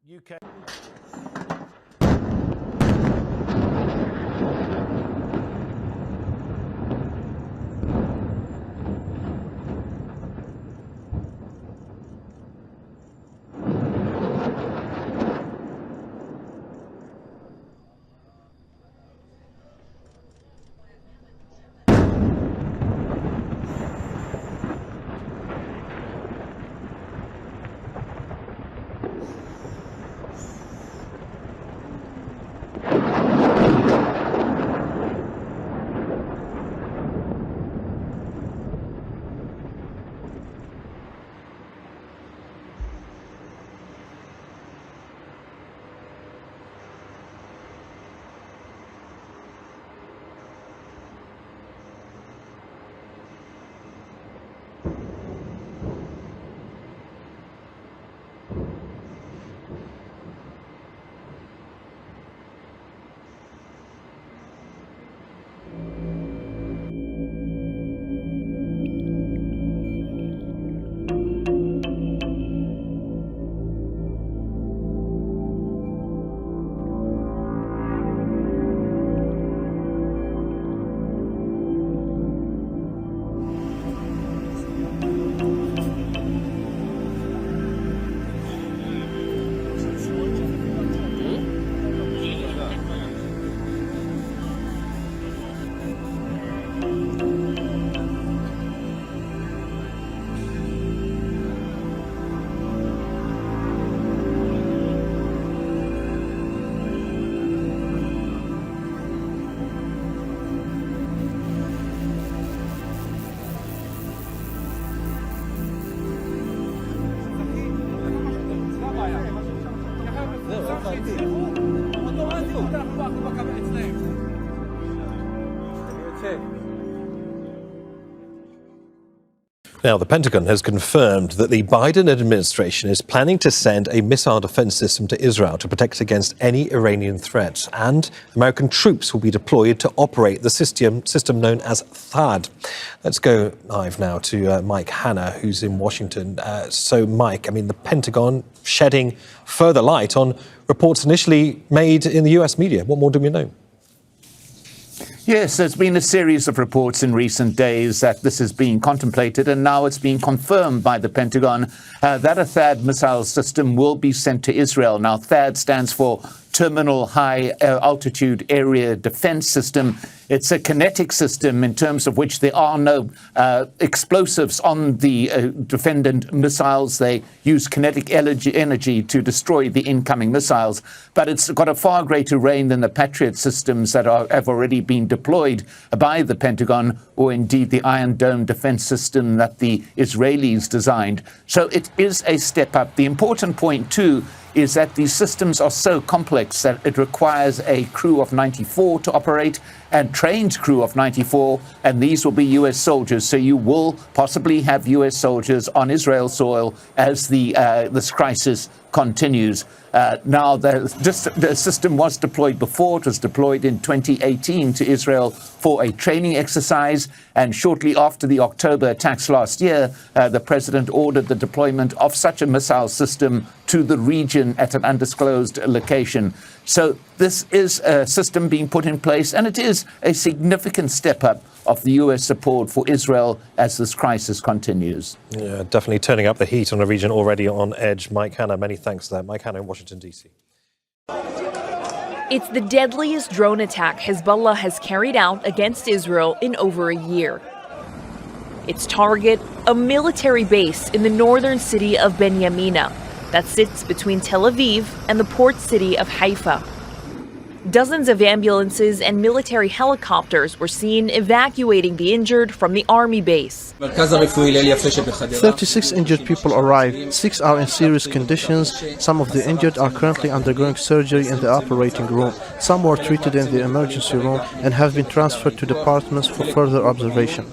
UK. Now, the Pentagon has confirmed that the Biden administration is planning to send a missile defense system to Israel to protect against any Iranian threats, and American troops will be deployed to operate the system known as THAAD. Let's go live now to Mike Hanna, who's in Washington. So, Mike, the Pentagon shedding further light on reports initially made in the US media. What more do we know? Yes, there's been a series of reports in recent days that this is being contemplated, and now it's being confirmed by the Pentagon that a THAAD missile system will be sent to Israel. Now, THAAD stands for Terminal High Altitude Area Defense System. It's a kinetic system in terms of which there are no explosives on the defendant missiles. They use kinetic energy to destroy the incoming missiles. But it's got a far greater range than the Patriot systems that have already been deployed by the Pentagon, or indeed the Iron Dome defense system that the Israelis designed. So it is a step up. The important point, too, is that these systems are so complex that it requires a crew of 94 to operate, and trained crew of 94, and these will be U.S. soldiers. So you will possibly have U.S. soldiers on Israel soil as this crisis continues. Now, the system was deployed before. It was deployed in 2018 to Israel for a training exercise. And shortly after the October attacks last year, the president ordered the deployment of such a missile system to the region at an undisclosed location. So this is a system being put in place, and it is a significant step up of the U.S. support for Israel as this crisis continues. Yeah, definitely turning up the heat on a region already on edge. Mike Hanna, many thanks for that. Mike Hanna in Washington, D.C. It's the deadliest drone attack Hezbollah has carried out against Israel in over a year. Its target, a military base in the northern city of Ben Yamina that sits between Tel Aviv and the port city of Haifa. Dozens of ambulances and military helicopters were seen evacuating the injured from the army base. 36 injured people arrived. 6 are in serious conditions. Some of the injured are currently undergoing surgery in the operating room. Some were treated in the emergency room and have been transferred to departments for further observation.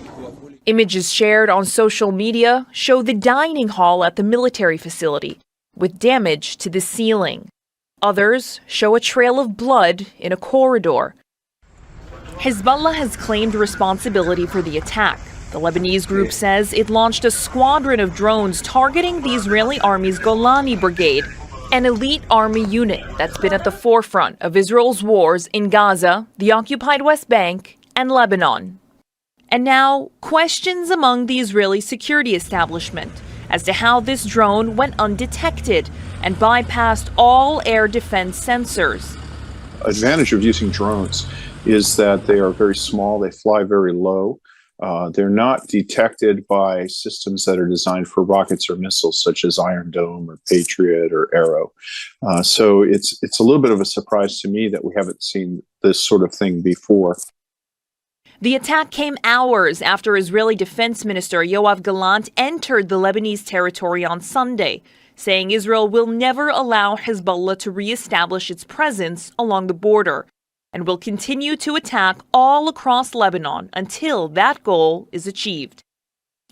Images shared on social media show the dining hall at the military facility, with damage to the ceiling. Others show a trail of blood in a corridor. Hezbollah has claimed responsibility for the attack. The Lebanese group says it launched a squadron of drones targeting the Israeli army's Golani brigade. An elite army unit that's been at the forefront of Israel's wars in Gaza, the occupied West Bank, and Lebanon. And now, questions among the Israeli security establishment as to how this drone went undetected and bypassed all air defense sensors. Advantage of using drones is that they are very small, they fly very low. They're not detected by systems that are designed for rockets or missiles, such as Iron Dome or Patriot or Arrow. So it's a little bit of a surprise to me that we haven't seen this sort of thing before. The attack came hours after Israeli Defense Minister Yoav Gallant entered the Lebanese territory on Sunday, saying Israel will never allow Hezbollah to reestablish its presence along the border and will continue to attack all across Lebanon until that goal is achieved.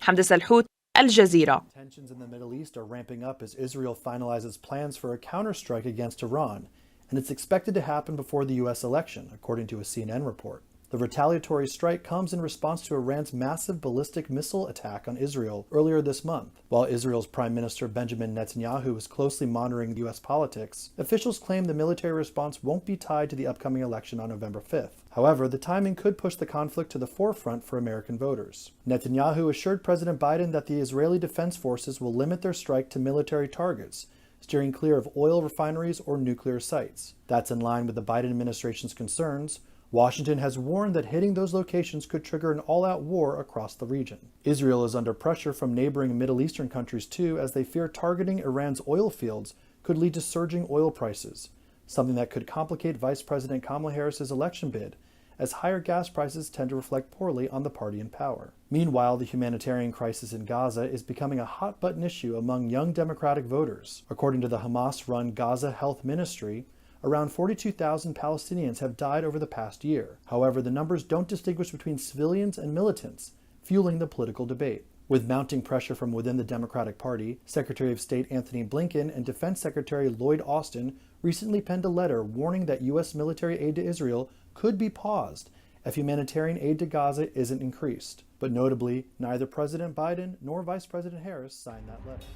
Hamda Salhout, Al Jazeera. Tensions in the Middle East are ramping up as Israel finalizes plans for a counterstrike against Iran, and it's expected to happen before the U.S. election, according to a CNN report. The retaliatory strike comes in response to Iran's massive ballistic missile attack on Israel earlier this month. While Israel's Prime Minister Benjamin Netanyahu is closely monitoring U.S. politics, officials claim the military response won't be tied to the upcoming election on November 5th. However, the timing could push the conflict to the forefront for American voters. Netanyahu assured President Biden that the Israeli Defense Forces will limit their strike to military targets, steering clear of oil refineries or nuclear sites. That's in line with the Biden administration's concerns. Washington has warned that hitting those locations could trigger an all-out war across the region. Israel is under pressure from neighboring Middle Eastern countries too, as they fear targeting Iran's oil fields could lead to surging oil prices, something that could complicate Vice President Kamala Harris's election bid, as higher gas prices tend to reflect poorly on the party in power. Meanwhile, the humanitarian crisis in Gaza is becoming a hot-button issue among young Democratic voters. According to the Hamas-run Gaza Health Ministry, around 42,000 Palestinians have died over the past year. However, the numbers don't distinguish between civilians and militants, fueling the political debate. With mounting pressure from within the Democratic Party, Secretary of State Anthony Blinken and Defense Secretary Lloyd Austin recently penned a letter warning that U.S. military aid to Israel could be paused if humanitarian aid to Gaza isn't increased. But notably, neither President Biden nor Vice President Harris signed that letter.